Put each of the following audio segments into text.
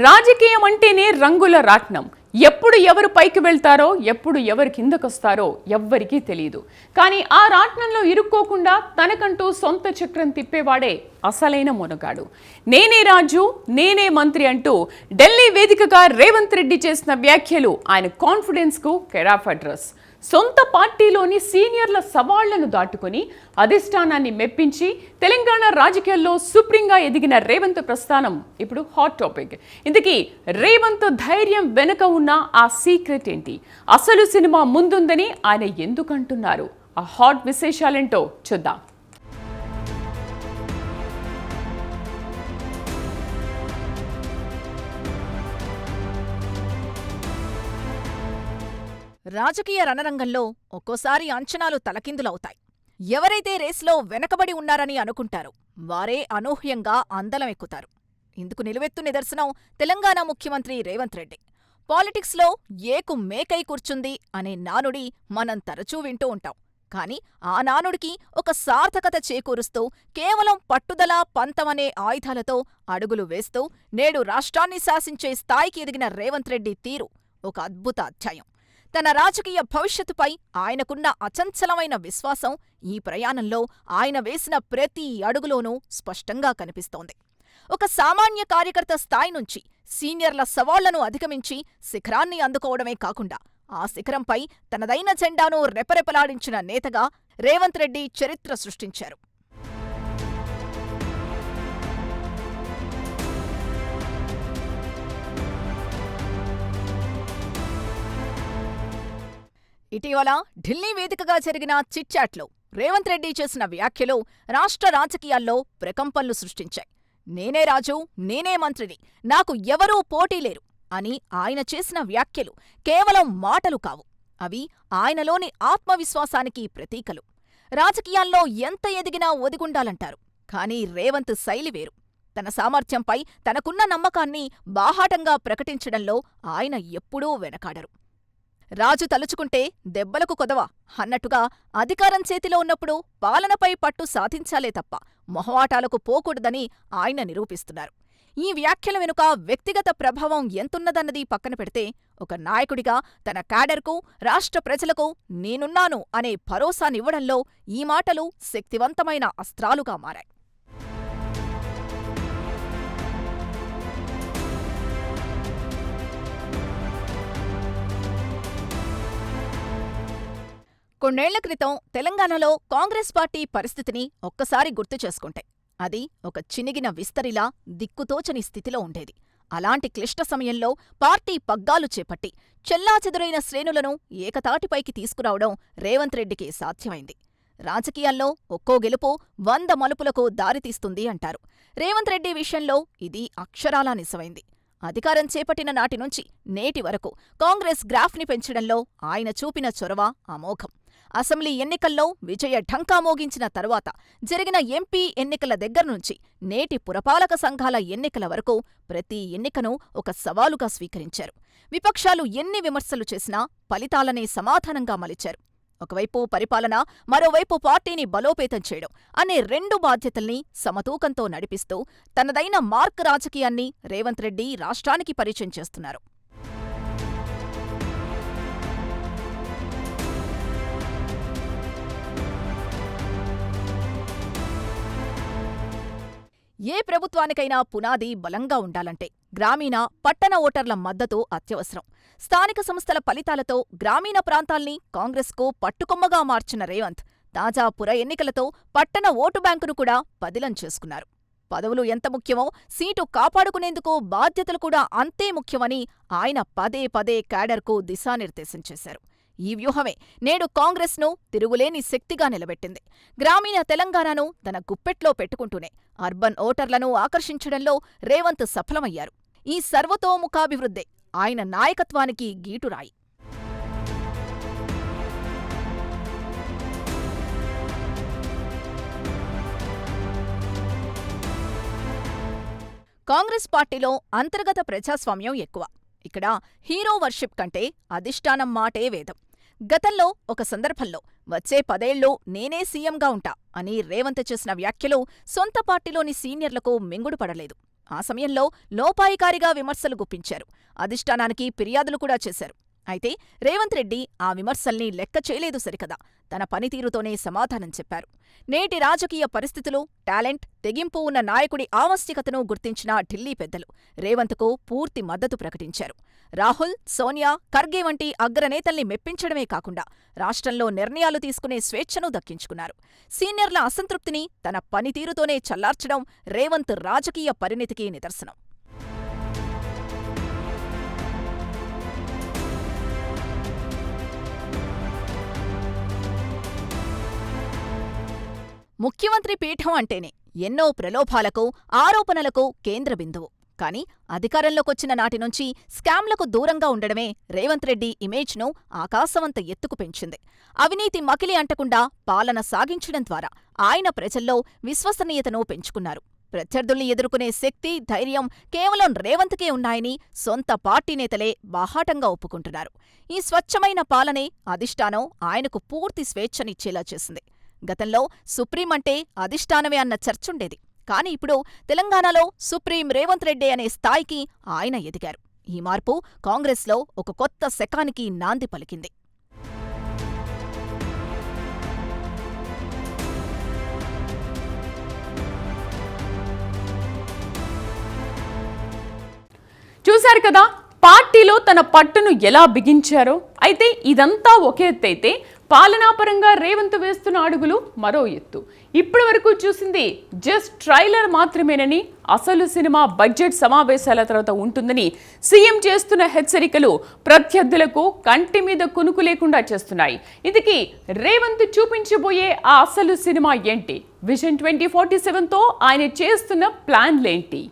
రాజకీయం అంటేనే రంగుల రాట్నం. ఎప్పుడు ఎవరు పైకి వెళ్తారో, ఎప్పుడు ఎవరు కిందకొస్తారో ఎవ్వరికీ తెలియదు. కానీ ఆ రాట్నంలో ఇరుక్కోకుండా తనకంటూ సొంత చక్రం తిప్పేవాడే అసలైన మొనగాడు. నేనే రాజు, నేనే మంత్రి అంటూ ఢిల్లీ వేదికగా రేవంత్ రెడ్డి చేసిన వ్యాఖ్యలు ఆయన కాన్ఫిడెన్స్కు కెరాఫ్ అడ్రస్. సొంత పార్టీలోని సీనియర్ల సవాళ్లను దాటుకొని అధిష్టానాన్ని మెప్పించి తెలంగాణ రాజకీయాల్లో సుప్రీంగా ఎదిగిన రేవంత్ ప్రస్థానం ఇప్పుడు హాట్ టాపిక్. ఇంతకీ రేవంత్ ధైర్యం వెనుక ఉన్న ఆ సీక్రెట్ ఏంటి? అసలు సినిమా ముందుందని ఆయన ఎందుకంటున్నారు? ఆ హాట్ విశేషాలేంటో చూద్దాం. రాజకీయ రణరంగంలో ఒక్కోసారి అంచనాలు తలకిందులవుతాయి. ఎవరైతే రేసులో వెనకబడి ఉన్నారని అనుకుంటారో వారే అనూహ్యంగా అందలమెక్కుతారు. ఇందుకు నిలువెత్తు నిదర్శనం తెలంగాణ ముఖ్యమంత్రి రేవంత్ రెడ్డి. పాలిటిక్స్లో ఏకు మేకై కూర్చుంది అనే నానుడి మనం తరచూ వింటూ ఉంటాం. కాని ఆ నానుడికి ఒక సార్థకత చేకూరుస్తూ కేవలం పట్టుదల, పంతమనే ఆయుధాలతో అడుగులు వేస్తూ నేడు రాష్ట్రాన్ని శాసించే స్థాయికి ఎదిగిన రేవంత్ రెడ్డి తీరు ఒక అద్భుత అధ్యాయం. తన రాజకీయ భవిష్యత్తుపై ఆయనకున్న అచంచలమైన విశ్వాసం ఈ ప్రయాణంలో ఆయన వేసిన ప్రతి అడుగులోనూ స్పష్టంగా కనిపిస్తోంది. ఒక సామాన్య కార్యకర్త స్థాయి నుంచి సీనియర్ల సవాళ్లను అధిగమించి శిఖరాన్ని అందుకోవడమే కాకుండా ఆ శిఖరంపై తనదైన జెండాను రెపరెపలాడించిన నేతగా రేవంత్ రెడ్డి చరిత్ర సృష్టించారు. ఇటీవల ఢిల్లీ వేదికగా జరిగిన చిట్చాట్లో రేవంత్ రెడ్డి చేసిన వ్యాఖ్యలు రాష్ట్ర రాజకీయాల్లో ప్రకంపనలు సృష్టించాయి. నేనే రాజు, నేనే మంత్రిని, నాకు ఎవరూ పోటీలేరు అని ఆయన చేసిన వ్యాఖ్యలు కేవలం మాటలు కావు. అవి ఆయనలోని ఆత్మవిశ్వాసానికి ప్రతీకలు. రాజకీయాల్లో ఎంత ఎదిగినా ఒదిగుండాలంటారు. కానీ రేవంత్ శైలి వేరు. తన సామర్థ్యంపై తనకున్న నమ్మకాన్ని బాహాటంగా ప్రకటించడంలో ఆయన ఎప్పుడూ వెనకాడరు. రాజు తలుచుకుంటే దెబ్బలకు కొదవా అన్నట్టుగా అధికారం చేతిలో ఉన్నప్పుడు పాలనపై పట్టు సాధించాలే తప్ప మొహవాటాలకు పోకూడదని ఆయన నిరూపిస్తున్నారు. ఈ వ్యాఖ్యల వెనుక వ్యక్తిగత ప్రభావం ఎంతున్నదన్నది పక్కన పెడితే, ఒక నాయకుడిగా తన క్యాడర్కు, రాష్ట్ర ప్రజలకు నేనున్నాను అనే భరోసానివ్వడంలో ఈ మాటలు శక్తివంతమైన అస్త్రాలుగా మారాయి. కొన్నేళ్ల క్రితం తెలంగాణలో కాంగ్రెస్ పార్టీ పరిస్థితిని ఒక్కసారి గుర్తు చేసుకుంటే అది ఒక చినిగిన విస్తరిలా దిక్కుతోచని స్థితిలో ఉండేది. అలాంటి క్లిష్ట సమయంలో పార్టీ పగ్గాలు చేపట్టి చెల్లాచెదురైన శ్రేణులను ఏకతాటిపైకి తీసుకురావడం రేవంత్ రెడ్డికి సాధ్యమైంది. రాజకీయాల్లో ఒక్కో గెలుపు 100 మలుపులకు దారితీస్తుంది అంటారు. రేవంత్ రెడ్డి విషయంలో ఇది అక్షరాలా నిజమైంది. అధికారం చేపట్టిన నాటి నుంచి నేటి వరకు కాంగ్రెస్ గ్రాఫ్ని పెంచడంలో ఆయన చూపిన చొరవ అమోఘం. అసెంబ్లీ ఎన్నికల్లో విజయ ఢంకా మోగించిన తరువాత జరిగిన ఎంపీ ఎన్నికల దగ్గర్నుంచి నేటి పురపాలక సంఘాల ఎన్నికల వరకు ప్రతి ఎన్నికను ఒక సవాలుగా స్వీకరించారు. విపక్షాలు ఎన్ని విమర్శలు చేసినా ఫలితాలనే సమాధానంగా మలిచారు. ఒకవైపు పరిపాలన, మరోవైపు పార్టీని బలోపేతం చేయడం అనే 2 బాధ్యతల్ని సమతూకంతో నడిపిస్తూ తనదైన మార్క్ రాజకీయాన్ని రేవంత్ రెడ్డి రాష్ట్రానికి పరిచయం చేస్తున్నారు. ఏ ప్రభుత్వానికైనా పునాది బలంగా ఉండాలంటే గ్రామీణ, పట్టణ ఓటర్ల మద్దతు అత్యవసరం. స్థానిక సంస్థల ఫలితాలతో గ్రామీణ ప్రాంతాల్ని కాంగ్రెస్కు పట్టుకొమ్మగా మార్చిన రేవంత్ తాజా పుర ఎన్నికలతో పట్టణ ఓటు బ్యాంకును కూడా పదిలం చేసుకున్నారు. పదవులు ఎంత ముఖ్యమో సీటు కాపాడుకునేందుకు బాధ్యతలు కూడా అంతే ముఖ్యమని ఆయన పదే పదే క్యాడర్కు దిశానిర్దేశం చేశారు. ఈ వ్యూహమే నేడు కాంగ్రెస్ను తిరుగులేని శక్తిగా నిలబెట్టింది. గ్రామీణ తెలంగాణను తన గుప్పెట్లో పెట్టుకుంటూనే అర్బన్ ఓటర్లను ఆకర్షించడంలో రేవంత్ సఫలమయ్యారు. ఈ సర్వతోముఖాభివృద్ధే ఆయన నాయకత్వానికి గీటురాయి. కాంగ్రెస్ పార్టీలో అంతర్గత ప్రజాస్వామ్యం ఎక్కువ. ఇక్కడ హీరో వర్షిప్ కంటే అధిష్టానం మాటే వేదం. గతంలో ఒక సందర్భంలో వచ్చే 10 ఏళ్లు నేనే సీఎంగా ఉంటా అని రేవంత్ చేసిన వ్యాఖ్యలు సొంత పార్టీలోని సీనియర్లకు మింగుడుపడలేదు. ఆ సమయంలో లోపాయికారిగా విమర్శలు గుప్పించారు. అధిష్టానానికి ఫిర్యాదులు కూడా చేశారు. అయితే రేవంత్ రెడ్డి ఆ విమర్శల్ని లెక్క చేయలేదు సరికదా, తన పనితీరుతోనే సమాధానం చెప్పారు. నేటి రాజకీయ పరిస్థితులు, టాలెంట్, తెగింపు ఉన్న నాయకుడి ఆవశ్యకతను గుర్తించిన ఢిల్లీ పెద్దలు రేవంత్కు పూర్తి మద్దతు ప్రకటించారు. రాహుల్, సోనియా, ఖర్గే వంటి అగ్రనేతల్ని మెప్పించడమే కాకుండా రాష్ట్రంలో నిర్ణయాలు తీసుకునే స్వేచ్ఛను దక్కించుకున్నారు. సీనియర్ల అసంతృప్తిని తన పనితీరుతోనే చల్లార్చడం రేవంత్ రాజకీయ పరిణితికి నిదర్శనం. ముఖ్యమంత్రి పీఠం అంటేనే ఎన్నో ప్రలోభాలకు, ఆరోపణలకు కేంద్ర బిందువు. కానీ అధికారంలోకొచ్చిన నాటినుంచి స్కామ్లకు దూరంగా ఉండడమే రేవంత్ రెడ్డి ఇమేజ్ను ఆకాశమంత ఎత్తుకు పెంచింది. అవినీతి మకిలి అంటకుండా పాలన సాగించడం ద్వారా ఆయన ప్రజల్లో విశ్వసనీయతను పెంచుకున్నారు. ప్రత్యర్థుల్ని ఎదుర్కొనే శక్తి, ధైర్యం కేవలం రేవంత్కే ఉన్నాయని సొంత పార్టీ నేతలే బాహాటంగా ఒప్పుకుంటున్నారు. ఈ స్వచ్ఛమైన పాలనే అధిష్టానం ఆయనకు పూర్తి స్వేచ్ఛనిచ్చేలా చేసింది. గతంలో సుప్రీం అంటే అధిష్టానమే అన్న చర్చుండేది. కాని ఇప్పుడు తెలంగాణలో సుప్రీం రేవంత్ రెడ్డి అనే స్థాయికి ఆయన ఎదిగారు. ఈ మార్పు కాంగ్రెస్లో ఒక కొత్త శకానికి నాంది పలికింది. చూశారు కదా పార్టీలో తన పట్టును ఎలా బిగించారో. అయితే ఇదంతా ఒక ఎత్తైతే పాలనాపరంగా రేవంత్ వేస్తున్న అడుగులు మరో ఎత్తు. ఇప్పటి వరకు చూసింది జస్ట్ ట్రైలర్ మాత్రమేనని, అసలు సినిమా బడ్జెట్ సమావేశాల తర్వాత ఉంటుందని సీఎం చేస్తున్న హెచ్చరికలు ప్రత్యర్థులకు కంటి మీద కునుకు లేకుండా చేస్తున్నాయి. ఇందుకీ రేవంత్ చూపించబోయే ఆ అసలు సినిమా ఏంటి? విజన్ 2047తో ఆయన చేస్తున్న ప్లాన్లేంటి?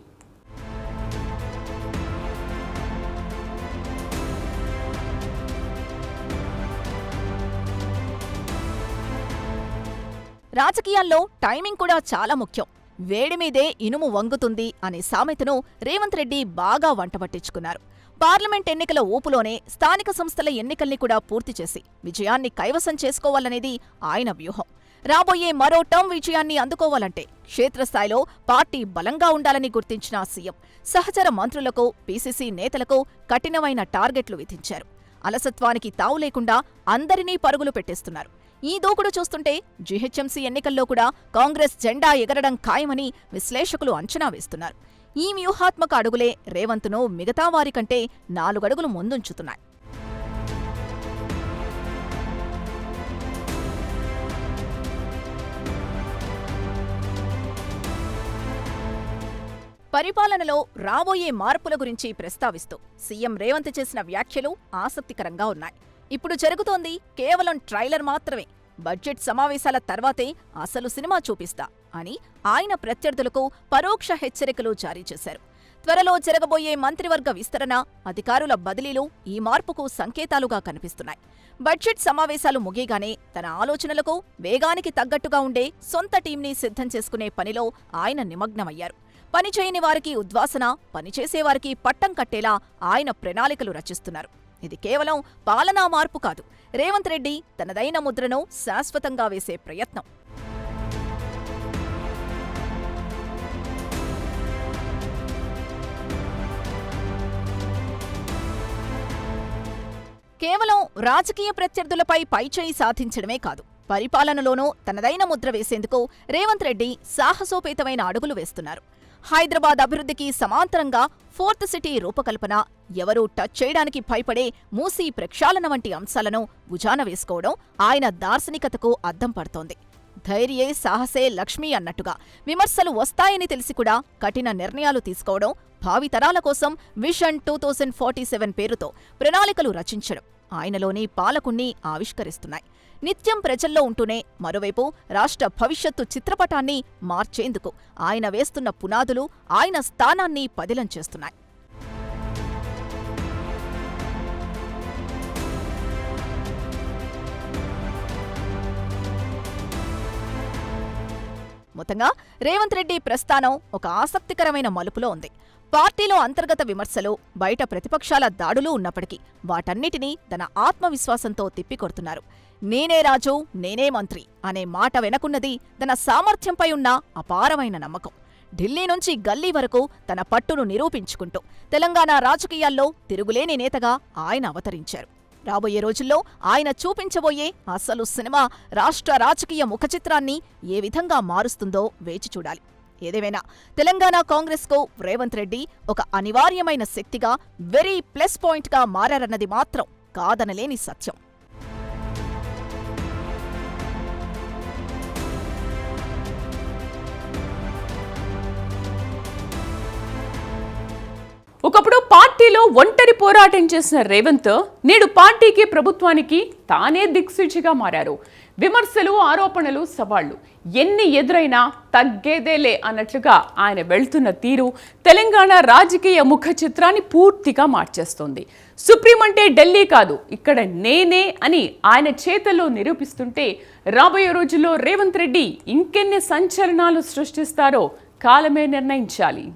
రాజకీయాల్లో టైమింగ్ కూడా చాలా ముఖ్యం. వేడిమీదే ఇనుము వంగుతుంది అనే సామెతను రేవంత్ రెడ్డి బాగా వంటబట్టించుకున్నారు. పార్లమెంట్ ఎన్నికల ఊపులోనే స్థానిక సంస్థల ఎన్నికల్ని కూడా పూర్తి చేసి విజయాన్ని కైవసం చేసుకోవాలనేది ఆయన వ్యూహం. రాబోయే మరో టర్మ్ విజయాన్ని అందుకోవాలంటే క్షేత్రస్థాయిలో పార్టీ బలంగా ఉండాలని గుర్తించిన సీఎం సహచర మంత్రులకు, పీసీసీ నేతలకు కఠినమైన టార్గెట్లు విధించారు. అలసత్వానికి తావు లేకుండా అందరినీ పరుగులు పెట్టేస్తున్నారు. ఈ దూకుడు చూస్తుంటే జీహెచ్ఎంసీ ఎన్నికల్లో కూడా కాంగ్రెస్ జెండా ఎగరడం ఖాయమని విశ్లేషకులు అంచనా వేస్తున్నారు. ఈ వ్యూహాత్మక అడుగులే రేవంత్ను మిగతా వారికంటే 4 అడుగులు ముందుంచుతున్నాయి. పరిపాలనలో రాబోయే మార్పుల గురించి ప్రస్తావిస్తూ సీఎం రేవంత్ చేసిన వ్యాఖ్యలు ఆసక్తికరంగా ఉన్నాయి. ఇప్పుడు జరుగుతోంది కేవలం ట్రైలర్ మాత్రమే. బడ్జెట్ సమావేశాల తర్వాతే అసలు సినిమా చూపిస్తా అని ఆయన ప్రత్యర్థులకు పరోక్ష హెచ్చరికలు జారీ చేశారు. త్వరలో జరగబోయే మంత్రివర్గ విస్తరణ, అధికారుల బదిలీలు ఈ మార్పుకు సంకేతాలుగా కనిపిస్తున్నాయి. బడ్జెట్ సమావేశాలు ముగియగానే తన ఆలోచనలకు, వేగానికి తగ్గట్టుగా ఉండే సొంత టీంని సిద్ధం చేసుకునే పనిలో ఆయన నిమగ్నమయ్యారు. పనిచేయని వారికి ఉద్వాసన, పనిచేసేవారికి పట్టం కట్టేలా ఆయన ప్రణాళికలు రచిస్తున్నారు. ఇది కేవలం పాలనా మార్పు కాదు, రేవంత్ రెడ్డి తనదైన ముద్రను శాశ్వతంగా వేసే ప్రయత్నం. కేవలం రాజకీయ ప్రత్యర్థులపై పైచేయి సాధించడమే కాదు, పరిపాలనలోనూ తనదైన ముద్ర వేసేందుకు రేవంత్ రెడ్డి సాహసోపేతమైన అడుగులు వేస్తున్నారు. హైదరాబాద్ అభివృద్ధికి సమాంతరంగా 4th సిటీ రూపకల్పన, ఎవరూ టచ్ చేయడానికి భయపడే మూసీ ప్రక్షాళన వంటి అంశాలను భుజాన వేసుకోవడం ఆయన దార్శనికతకు అద్దం పడుతోంది. ధైర్యే సాహసే లక్ష్మీ అన్నట్టుగా విమర్శలు వస్తాయని తెలిసి కూడా కఠిన నిర్ణయాలు తీసుకోవడం, భావితరాల కోసం విజన్ 2047 పేరుతో ప్రణాళికలు రచించడం ఆయనలోని పాలకుణ్ణి ఆవిష్కరిస్తున్నాయి. నిత్యం ప్రజల్లో ఉంటూనే మరోవైపు రాష్ట్ర భవిష్యత్తు చిత్రపటాన్ని మార్చేందుకు ఆయన వేస్తున్న పునాదులు ఆయన స్థానాన్ని పదిలం చేస్తున్నాయి. మొత్తంగా రేవంత్ రెడ్డి ప్రస్థానం ఒక ఆసక్తికరమైన మలుపులో ఉంది. పార్టీలో అంతర్గత విమర్శలు, బయట ప్రతిపక్షాల దాడులు ఉన్నప్పటికీ వాటన్నిటినీ తన ఆత్మవిశ్వాసంతో తిప్పికొడుతున్నారు. నేనే రాజు, నేనే మంత్రి అనే మాట వెనకున్నది తన సామర్థ్యంపై ఉన్న అపారమైన నమ్మకం. ఢిల్లీ నుంచి గల్లీ వరకు తన పట్టును నిరూపించుకుంటూ తెలంగాణ రాజకీయాల్లో తిరుగులేని నేతగా ఆయన అవతరించారు. రాబోయే రోజుల్లో ఆయన చూపించబోయే అసలు సినిమా రాష్ట్ర రాజకీయ ముఖచిత్రాన్ని ఏ విధంగా మారుస్తుందో వేచి చూడాలి. ఏదేమైనా తెలంగాణ కాంగ్రెస్కు రేవంత్ రెడ్డి ఒక అనివార్యమైన శక్తిగా, వెరీ ప్లస్ పాయింట్గా మారారన్నది మాత్రం కాదనలేని సత్యం. ఒకప్పుడు పార్టీలో ఒంటరి పోరాటం చేసిన రేవంత్ నేడు పార్టీకి, ప్రభుత్వానికి తానే దిక్సూచిగా మారారు. విమర్శలు, ఆరోపణలు, సవాళ్లు ఎన్ని ఎదురైనా తగ్గేదేలే అన్నట్లుగా ఆయన వెళ్తున్న తీరు తెలంగాణ రాజకీయ ముఖ చిత్రాన్ని పూర్తిగా మార్చేస్తోంది. సుప్రీం అంటే ఢిల్లీ కాదు, ఇక్కడ నేనే అని ఆయన చేతల్లో నిరూపిస్తుంటే రాబోయే రోజుల్లో రేవంత్ రెడ్డి ఇంకెన్ని సంచలనాలు సృష్టిస్తారో కాలమే నిర్ణయించాలి.